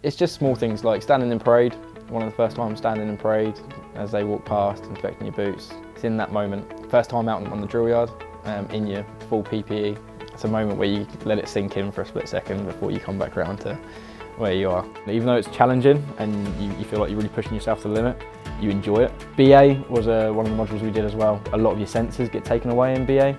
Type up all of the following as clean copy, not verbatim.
It's just small things like standing in parade. One of the first times standing in parade as they walk past, inspecting your boots. It's in that moment. First time out on the drill yard, in your full PPE. It's a moment where you let it sink in for a split second before you come back around to where you are. Even though it's challenging and you feel like you're really pushing yourself to the limit, you enjoy it. BA was one of the modules we did as well. A lot of your senses get taken away in BA.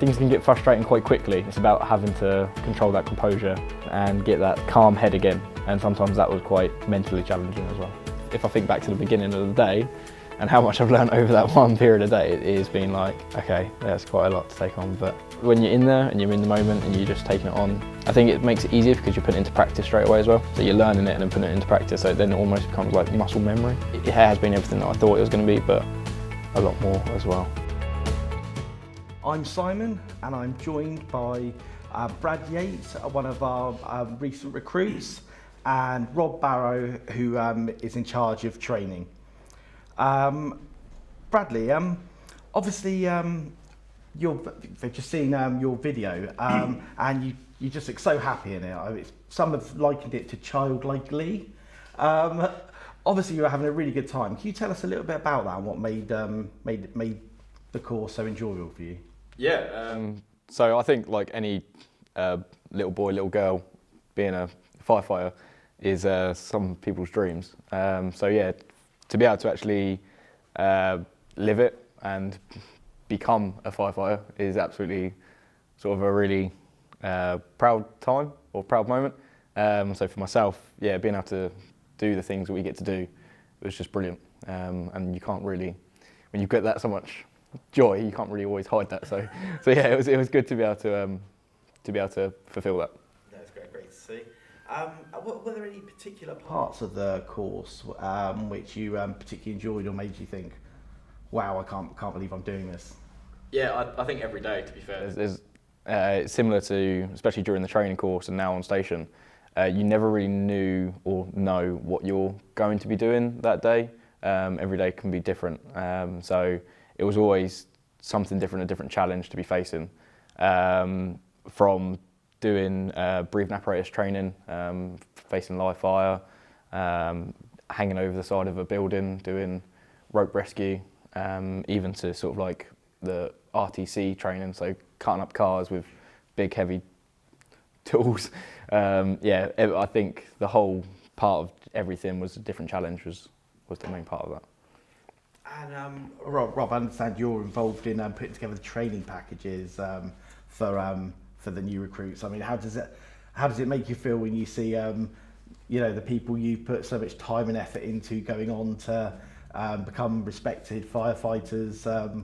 Things can get frustrating quite quickly. It's about having to control that composure and get that calm head again. And sometimes that was quite mentally challenging as well. If I think back to the beginning of the day and how much I've learned over that one period of day, it has been like, okay, that's quite a lot to take on. But when you're in there and you're in the moment and you're just taking it on, I think it makes it easier because you're putting it into practice straight away as well. So you're learning it and then putting it into practice, so it then almost becomes like muscle memory. It has been everything that I thought it was going to be, but a lot more as well. I'm Simon and I'm joined by Brad Yates, one of our recent recruits, and Rob Barrow, who is in charge of training. Bradley, obviously they've just seen your video and you just look so happy in it. Some have likened it to childlike glee. Obviously you were having a really good time. Can you tell us a little bit about that and what made the course so enjoyable for you? Yeah, so I think like any little boy, little girl, being a firefighter is some people's dreams. So yeah, to be able to actually live it and become a firefighter is absolutely sort of a really proud time or proud moment. So for myself, yeah, being able to do the things that we get to do was just brilliant. And you can't really, when you get that so much joy, you can't really always hide that. So yeah, it was good to be able to fulfil that. That's great to see. Were there any particular parts of the course which you particularly enjoyed or made you think, wow, I can't believe I'm doing this? Yeah, I think every day, to be fair. It's similar to, especially during the training course and now on station, you never really knew or know what you're going to be doing that day. Every day can be different. So it was always something different, a different challenge to be facing. From doing breathing apparatus training, facing live fire, hanging over the side of a building, doing rope rescue, even to sort of like the RTC training, so cutting up cars with big heavy tools. Yeah, I think the whole part of everything was a different challenge, was the main part of that. And Rob, I understand you're involved in putting together the training packages for the new recruits. I mean, how does it make you feel when you see the people you've put so much time and effort into going on to become respected firefighters,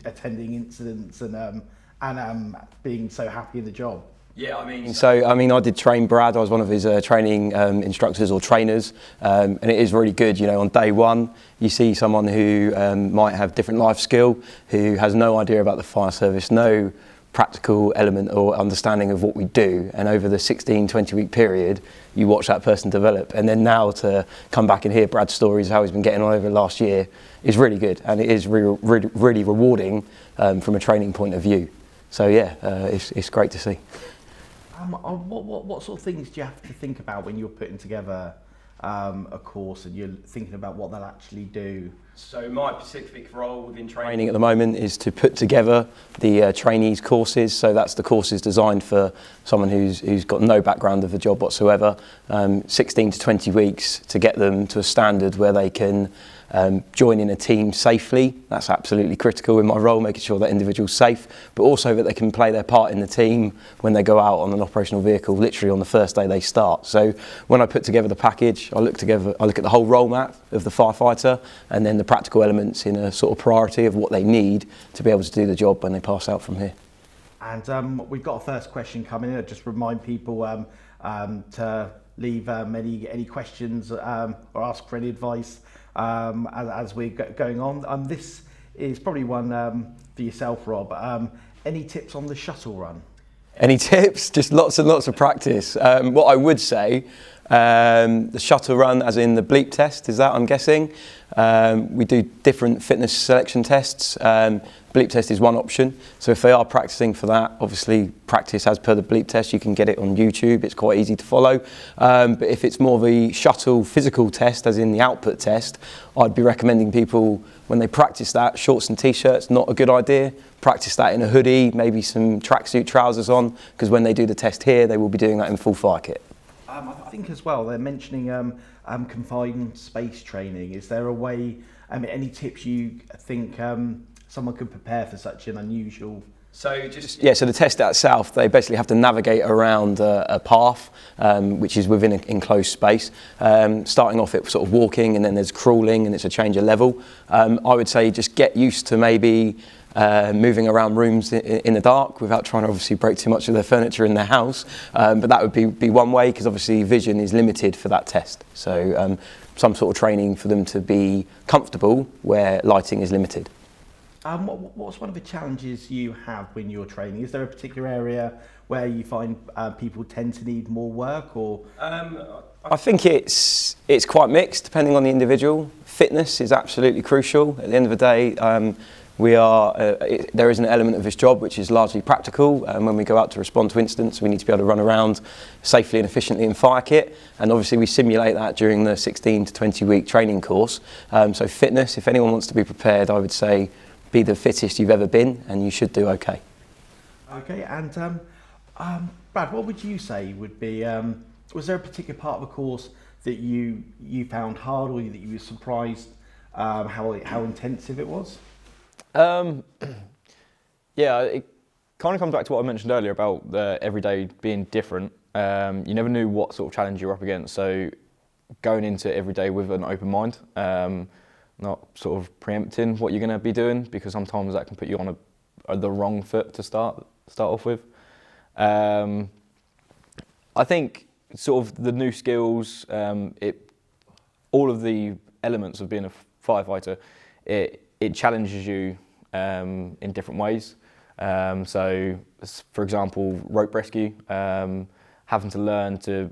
attending incidents and being so happy in the job? Yeah, I did train Brad. I was one of his training instructors or trainers, and it is really good. You know, on day one, you see someone who might have different life skill, who has no idea about the fire service, no practical element or understanding of what we do, and over the 16-20 week period you watch that person develop, and then now to come back and hear Brad's stories, how he's been getting on over the last year, is really good, and it is really rewarding from a training point of view. So yeah, it's great to see. What sort of things do you have to think about when you're putting together a course and you're thinking about what they'll actually do? So my specific role within training at the moment is to put together the trainees courses. So that's the courses designed for someone who's got no background of the job whatsoever. 16 to 20 weeks to get them to a standard where they can join in a team safely. That's absolutely critical in my role, making sure that individual's safe, but also that they can play their part in the team when they go out on an operational vehicle, literally on the first day they start. So when I put together the package, I look at the whole role map of the firefighter and then the practical elements in a sort of priority of what they need to be able to do the job when they pass out from here. And we've got a first question coming in. I just remind people to leave any questions or ask for any advice as we're going on. This is probably one for yourself, Rob. Any tips on the shuttle run? Any tips? Just lots and lots of practice. What I would say, The shuttle run, as in the bleep test, is that, I'm guessing. We do different fitness selection tests. Bleep test is one option. So if they are practicing for that, obviously practice as per the bleep test. You can get it on YouTube. It's quite easy to follow. But if it's more the shuttle physical test, as in the output test, I'd be recommending people, when they practice that, shorts and t-shirts, not a good idea. Practice that in a hoodie, maybe some tracksuit trousers on, because when they do the test here, they will be doing that in full fire kit. I think as well, they're mentioning confined space training. Is there a way, any tips you think someone could prepare for such an unusual... So the test itself, they basically have to navigate around a path, which is within an enclosed space. Starting off it sort of walking, and then there's crawling, and it's a change of level. I would say just get used to maybe moving around rooms in the dark without trying to obviously break too much of their furniture in their house. But that would be one way, because obviously vision is limited for that test. So some sort of training for them to be comfortable where lighting is limited. What's one of the challenges you have when you're training? Is there a particular area where you find people tend to need more work, or? I think it's quite mixed depending on the individual. Fitness is absolutely crucial. At the end of the day, there is an element of this job which is largely practical, and when we go out to respond to incidents, we need to be able to run around safely and efficiently in fire kit, and obviously we simulate that during the 16 to 20 week training course. So fitness, if anyone wants to be prepared, I would say be the fittest you've ever been, and you should do okay. Okay, and Brad, what would you say would be, was there a particular part of the course that you found hard, or that you were surprised how intensive it was? Yeah, it kind of comes back to what I mentioned earlier about the everyday being different. You never knew what sort of challenge you were up against, so going into every day with an open mind, not sort of preempting what you're going to be doing, because sometimes that can put you on the wrong foot to start off with. I think sort of the new skills, all of the elements of being a firefighter, it challenges you in different ways. So, for example, rope rescue, having to learn to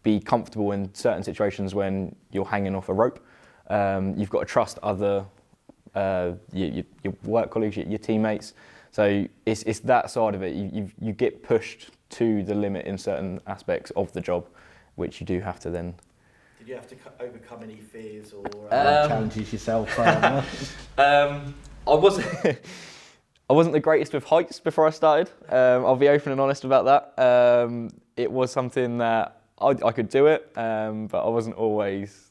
be comfortable in certain situations when you're hanging off a rope. You've got to trust other your work colleagues, your teammates. So it's that side of it. You get pushed to the limit in certain aspects of the job, which you do have to then. Did you have to overcome any fears or challenges yourself? I wasn't the greatest with heights before I started. I'll be open and honest about that. It was something that I could do it, but I wasn't always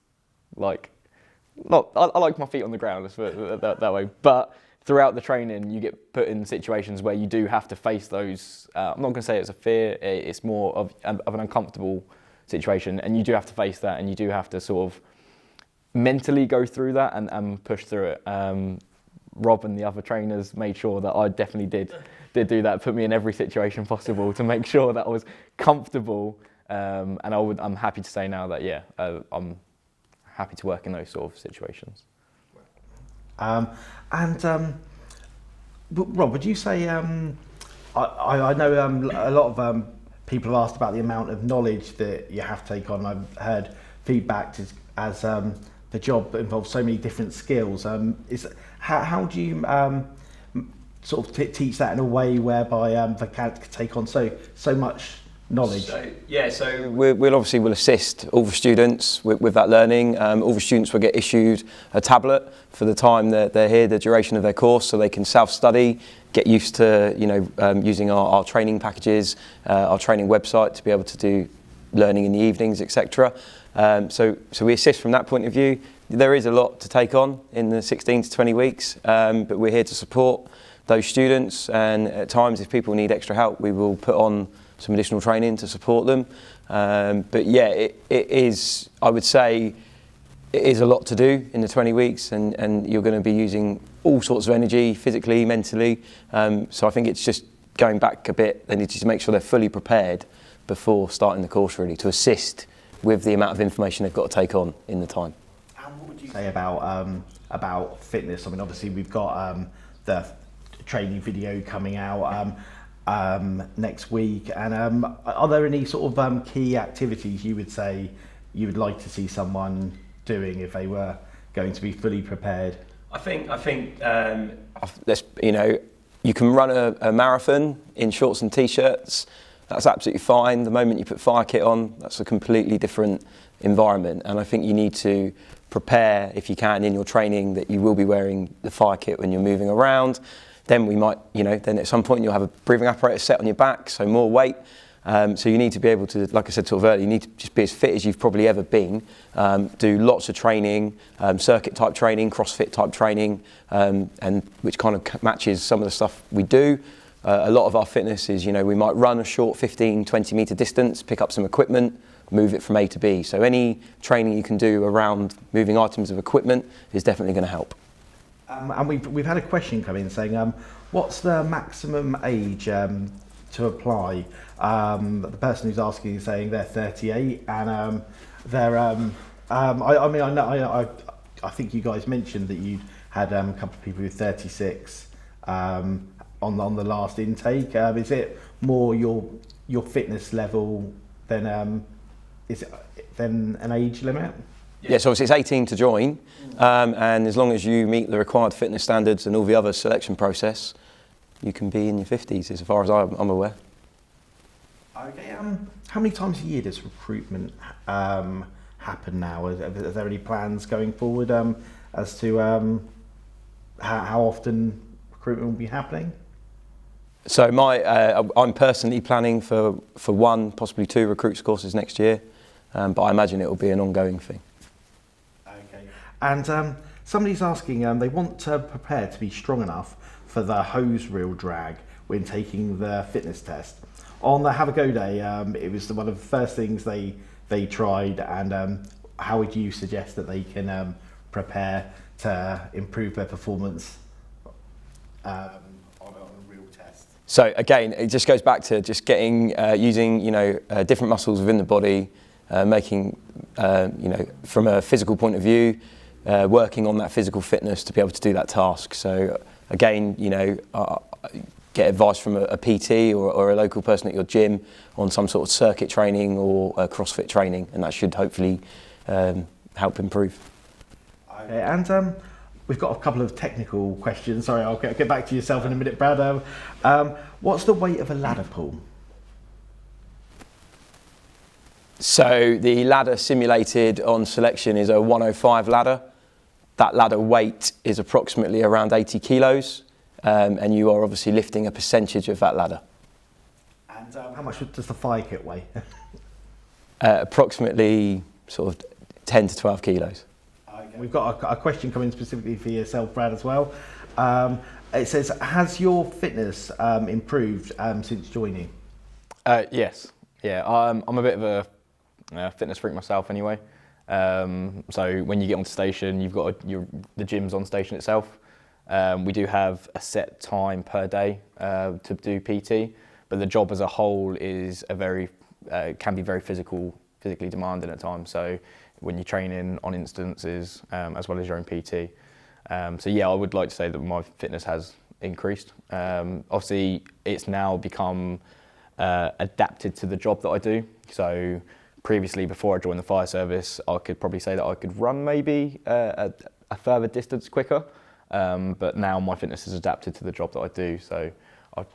like. I like my feet on the ground, let's put it that way. But throughout the training, you get put in situations where you do have to face those. I'm not going to say it's a fear. It's more of an uncomfortable situation, and you do have to face that, and you do have to sort of mentally go through that and push through it. Rob and the other trainers made sure that I definitely did do that. Put me in every situation possible to make sure that I was comfortable. And I'm happy to say now that I'm happy to work in those sort of situations. Rob, would you say, I know a lot of people have asked about the amount of knowledge that you have to take on. I've heard feedback as the job involves so many different skills. How do you sort of teach that in a way whereby the cadets can take on so much knowledge? So we'll obviously assist all the students with that learning. All the students will get issued a tablet for the time that they're here, the duration of their course, so they can self-study, get used to using our training packages, our training website to be able to do learning in the evenings, etc. So we assist from that point of view. There is a lot to take on in the 16 to 20 weeks, but we're here to support those students, and at times if people need extra help, we will put on some additional training to support them. But yeah, it is, I would say, it is a lot to do in the 20 weeks, and you're going to be using all sorts of energy, physically, mentally. So I think it's just going back a bit. They need to make sure they're fully prepared before starting the course, really, to assist with the amount of information they've got to take on in the time. And what would you say about fitness? I mean, obviously we've got the training video coming out. next week. And are there any sort of key activities you would say you would like to see someone doing if they were going to be fully prepared? I think you can run a marathon in shorts and t-shirts. That's absolutely fine. The moment you put fire kit on, that's a completely different environment. And I think you need to prepare, if you can, in your training that you will be wearing the fire kit when you're moving around. Then we might, then at some point you'll have a breathing apparatus set on your back, so more weight. So you need to be able to, like I said sort of earlier, you need to just be as fit as you've probably ever been. Do lots of training, circuit type training, CrossFit type training, and which kind of matches some of the stuff we do. A lot of our fitness is, we might run a short 15, 20 metre distance, pick up some equipment, move it from A to B. So any training you can do around moving items of equipment is definitely going to help. And we've had a question come in saying, what's the maximum age to apply? The person who's asking is saying they're 38 and they're. I think you guys mentioned that you had a couple of people who were 36 on the last intake. Is it more your fitness level than an age limit? Yeah, so obviously it's 18 to join, and as long as you meet the required fitness standards and all the other selection process, you can be in your 50s as far as I'm aware. Okay, how many times a year does recruitment happen now? Are there any plans going forward as to how often recruitment will be happening? So I'm personally planning for 1, possibly 2 recruits courses next year, but I imagine it will be an ongoing thing. Okay, and somebody's asking, they want to prepare to be strong enough for the hose reel drag when taking the fitness test. On the Have a Go Day, it was one of the first things they tried, and how would you suggest that they can prepare to improve their performance on a real test? So again, it just goes back to just getting, using, different muscles within the body, making, from a physical point of view, working on that physical fitness to be able to do that task. So again, get advice from a PT or a local person at your gym on some sort of circuit training or CrossFit training, and that should hopefully help improve. Okay, and we've got a couple of technical questions. Sorry, I'll get back to yourself in a minute, Brad. What's the weight of a ladder pull? So the ladder simulated on selection is a 105 ladder. That ladder weight is approximately around 80 kilos. And you are obviously lifting a percentage of that ladder. And how much does the fire kit weigh? Approximately sort of 10 to 12 kilos. Okay. We've got a question coming specifically for yourself, Brad, as well. It says, has your fitness improved since joining? Yes. Yeah, I'm a bit of a fitness freak myself anyway. So when you get onto station, you've got the gym's on station itself. We do have a set time per day to do PT, but the job as a whole is can be very physically demanding at times. So when you're training on instances as well as your own PT. So yeah, I would like to say that my fitness has increased. Obviously, it's now become adapted to the job that I do. So previously, before I joined the fire service, I could probably say that I could run maybe a further distance quicker. But now my fitness is adapted to the job that I do, so I'm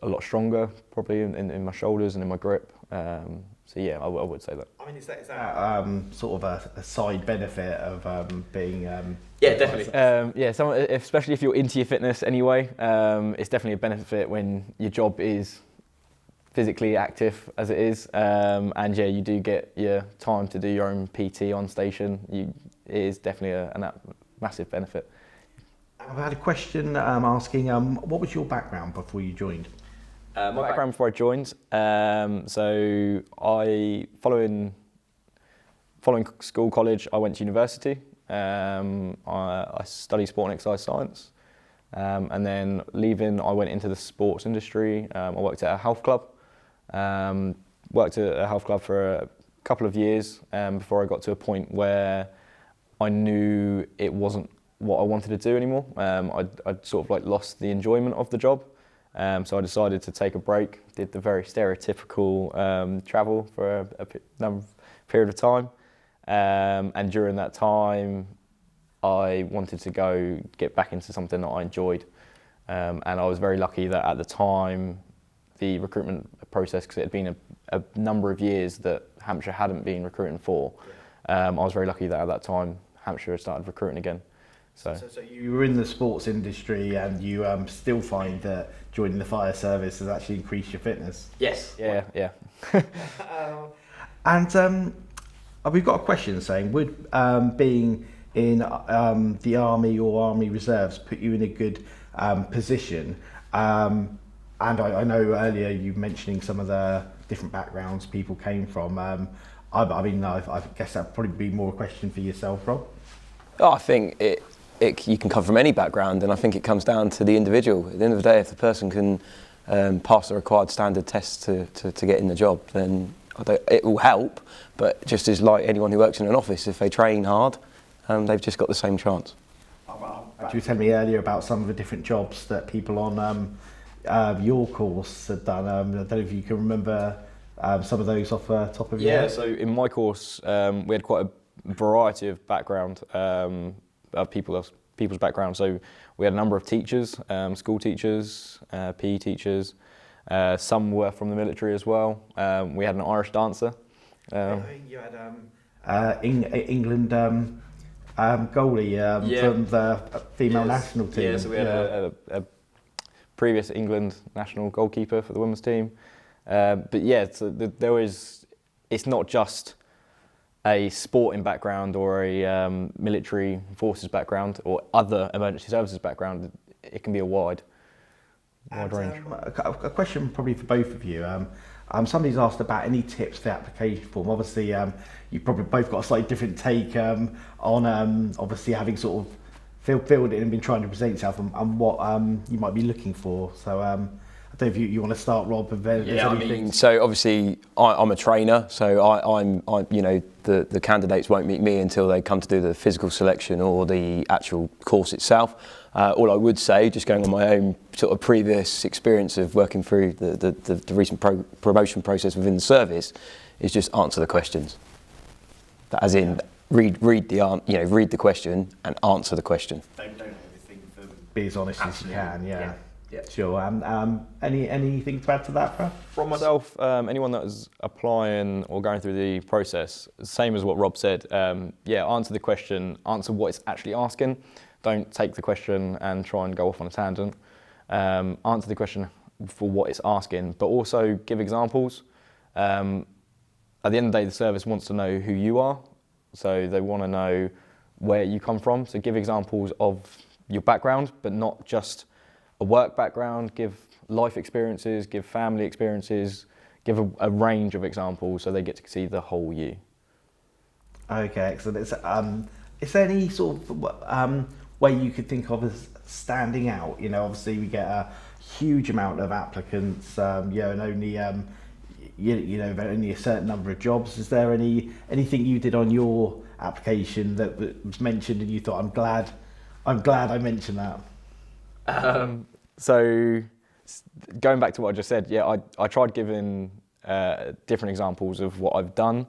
a lot stronger probably in my shoulders and in my grip. So yeah, I would say that. I mean, is that sort of a side benefit of being? Yeah, definitely. Especially if you're into your fitness anyway, it's definitely a benefit when your job is physically active as it is, and yeah, you do get your time to do your own PT on station. It is definitely a massive benefit. I've had a question asking, what was your background before you joined? My background before I joined, so following school, college, I went to university. I studied sport and exercise science, and then leaving, I went into the sports industry. I worked at a health club. Worked at a health club for a couple of years before I got to a point where I knew it wasn't what I wanted to do anymore. I'd sort of like lost the enjoyment of the job. So I decided to take a break, did the very stereotypical travel for a period of time. And during that time, I wanted to get back into something that I enjoyed. And I was very lucky that at the time, the recruitment process, because it had been a number of years that Hampshire hadn't been recruiting for, I was very lucky that at that time, Hampshire had started recruiting again. So you were in the sports industry, and you still find that joining the fire service has actually increased your fitness? Yes. Yeah. And we've got a question saying, would being in the Army or Army Reserves put you in a good position? And I know earlier you mentioning some of the different backgrounds people came from. I guess that'd probably be more a question for yourself, Rob. I think you can come from any background, and I think it comes down to the individual. At the end of the day, if the person can pass the required standard tests to get in the job, then it will help. But just as like anyone who works in an office, if they train hard, they've just got the same chance. You were telling me earlier about some of the different jobs that people on your course had done. I don't know if you can remember some of those off the top of your head. Yeah, so in my course, we had quite a variety of background, of people's background. So we had a number of teachers, school teachers, PE teachers. Some were from the military as well. We had an Irish dancer. You had England goalie from the female national team. Yeah, so we had a previous England national goalkeeper for the women's team. But yeah, so it's not just a sporting background or a military forces background or other emergency services background. It can be a wide range. A question probably for both of you. Somebody's asked about any tips for the application form. Obviously, you've probably both got a slightly different take on obviously having sort of filled it and been trying to present yourself and what you might be looking for. So I don't know if you want to start, Rob. If there's anything. So obviously I'm a trainer, so I'm the candidates won't meet me until they come to do the physical selection or the actual course itself. All I would say, just going on my own sort of previous experience of working through the recent promotion process within the service, is just answer the questions. As in, read the question and answer the question. Don't overthink them. Be as honest as you can. Yeah. Sure. Anything to add to that, Brad? From myself, anyone that is applying or going through the process, same as what Rob said. Answer the question. Answer what it's actually asking. Don't take the question and try and go off on a tangent. Answer the question for what it's asking, but also give examples. At the end of the day, the service wants to know who you are, so they want to know where you come from. So give examples of your background, but not just a work background. Give life experiences, give family experiences, give a range of examples so they get to see the whole you. Okay, excellent. Is there any sort of way you could think of as standing out? Obviously we get a huge amount of applicants, and only only a certain number of jobs. Is there anything you did on your application that was mentioned and you thought, I'm glad I mentioned that? So going back to what I just said, I tried giving different examples of what I've done,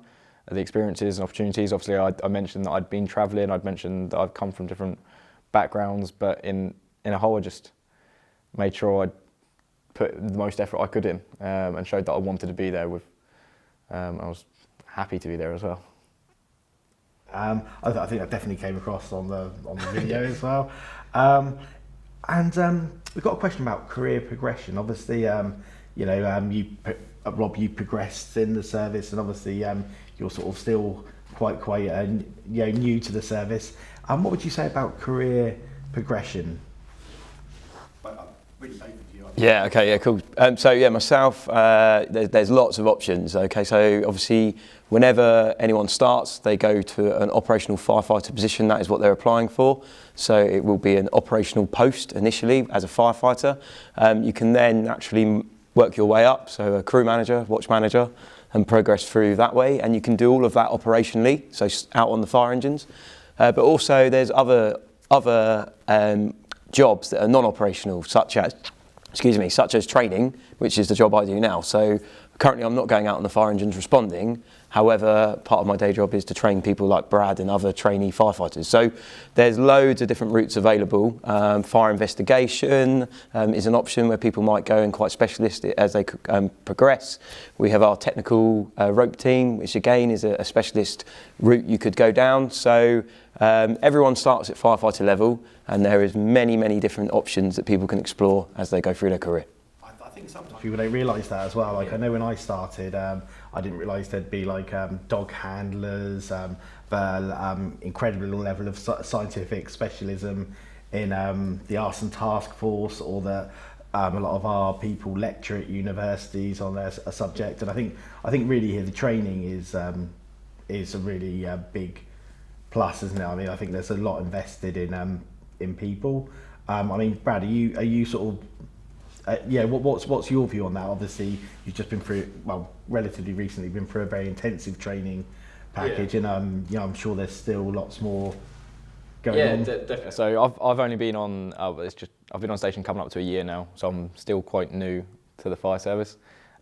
the experiences and opportunities. Obviously, I mentioned that I'd been travelling. I'd mentioned that I've come from different backgrounds, but in a whole, I just made sure I'd put the most effort I could in and showed that I wanted to be there. I was happy to be there as well. I think that definitely came across on the video as well. We've got a question about career progression. Obviously, Rob, you progressed in the service, and obviously you're sort of still quite new to the service. What would you say about career progression? Yeah, okay, yeah, cool. Myself, there's lots of options. Okay, so obviously whenever anyone starts, they go to an operational firefighter position. That is what they're applying for. So it will be an operational post initially as a firefighter. You can then actually work your way up, so a crew manager, watch manager, and progress through that way. And you can do all of that operationally, so out on the fire engines. But also there's other jobs that are non-operational, such as such as training, which is the job I do now. So currently I'm not going out on the fire engines responding. However, part of my day job is to train people like Brad and other trainee firefighters. So there's loads of different routes available. Fire investigation is an option where people might go and quite specialist as they progress. We have our technical rope team, which again is a specialist route you could go down. So everyone starts at firefighter level, and there is many different options that people can explore as they go through their career. I think sometimes people don't realise that as well. Like I know when I started, I didn't realise there'd be like dog handlers, the incredible level of scientific specialism in the arson task force, or that a lot of our people lecture at universities on a subject. And I think really here the training is a really big plus, isn't it? I mean, I think there's a lot invested in people. I mean, Brad, are you sort of what's your view on that? Obviously, you've just been through, well, relatively recently, been through a very intensive training package, and I'm sure there's still lots more going on. Yeah, definitely. So I've only been on, I've been on station coming up to a year now, so I'm still quite new to the fire service.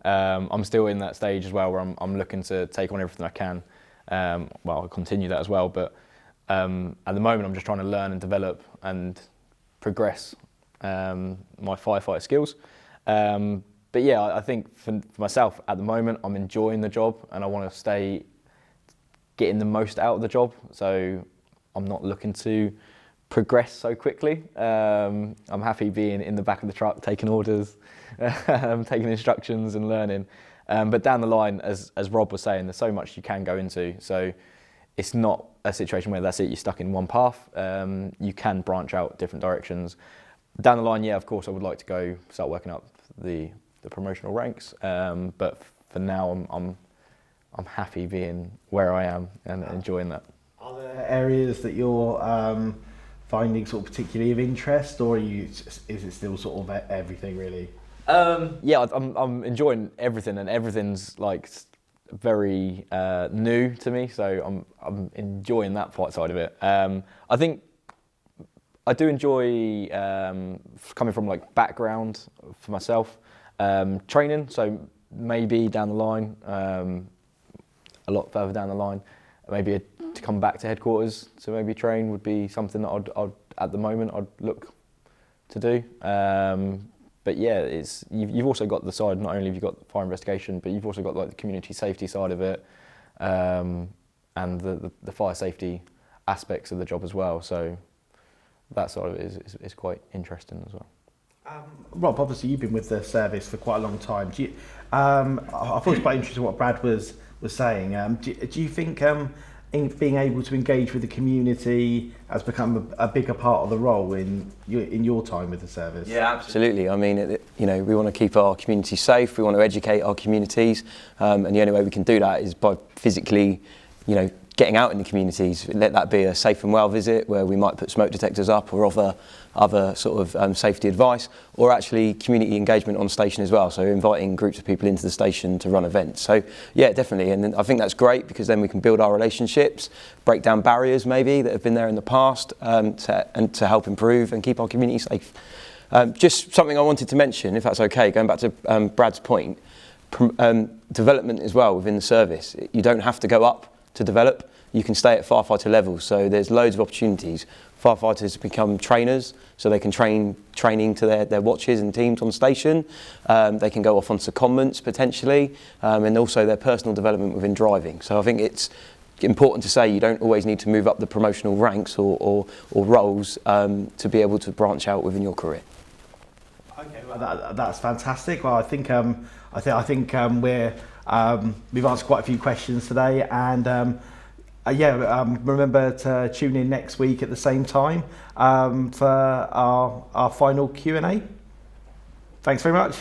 I'm still in that stage as well where I'm looking to take on everything I can. I'll continue that as well, but at the moment I'm just trying to learn and develop and progress my firefighter skills. But yeah, I think for myself at the moment, I'm enjoying the job and I want to stay getting the most out of the job. So I'm not looking to progress so quickly. I'm happy being in the back of the truck, taking orders, taking instructions and learning. But down the line, as Rob was saying, there's so much you can go into. So it's not a situation where that's it, you're stuck in one path. You can branch out different directions. Down the line, yeah, of course, I would like to start working up the promotional ranks. But for now, I'm happy being where I am and enjoying that. Are there areas that you're finding sort of particularly of interest, or is it still sort of everything really? Yeah, I'm enjoying everything, and everything's like very new to me, so I'm enjoying that side of it. I think I do enjoy coming from like background for myself, training. So maybe down the line, a lot further down the line, maybe to come back to headquarters to maybe train would be something that I'd at the moment I'd look to do. But yeah, you've also got the side. Not only have you got fire investigation, but you've also got like the community safety side of it, and the fire safety aspects of the job as well. So that side of it is quite interesting as well. Rob, obviously you've been with the service for quite a long time. I thought it was quite interesting what Brad was saying. Do you think being able to engage with the community has become a bigger part of the role in your time with the service? Yeah, absolutely. I mean, we want to keep our community safe. We want to educate our communities, and the only way we can do that is by physically, getting out in the communities. Let that be a safe and well visit where we might put smoke detectors up or other sort of safety advice, or actually community engagement on station as well. So inviting groups of people into the station to run events. So yeah, definitely. And I think that's great because then we can build our relationships, break down barriers maybe that have been there in the past, to help improve and keep our community safe. Just something I wanted to mention, if that's okay, going back to Brad's point, development as well within the service. You don't have to go up to develop. You can stay at firefighter level, so there's loads of opportunities. Firefighters become trainers, so they can training to their watches and teams on station. They can go off on secondments potentially, and also their personal development within driving. So I think it's important to say you don't always need to move up the promotional ranks or roles to be able to branch out within your career. Okay, well that's fantastic. Well, I think we've answered quite a few questions today, and remember to tune in next week at the same time for our final Q&A. Thanks very much.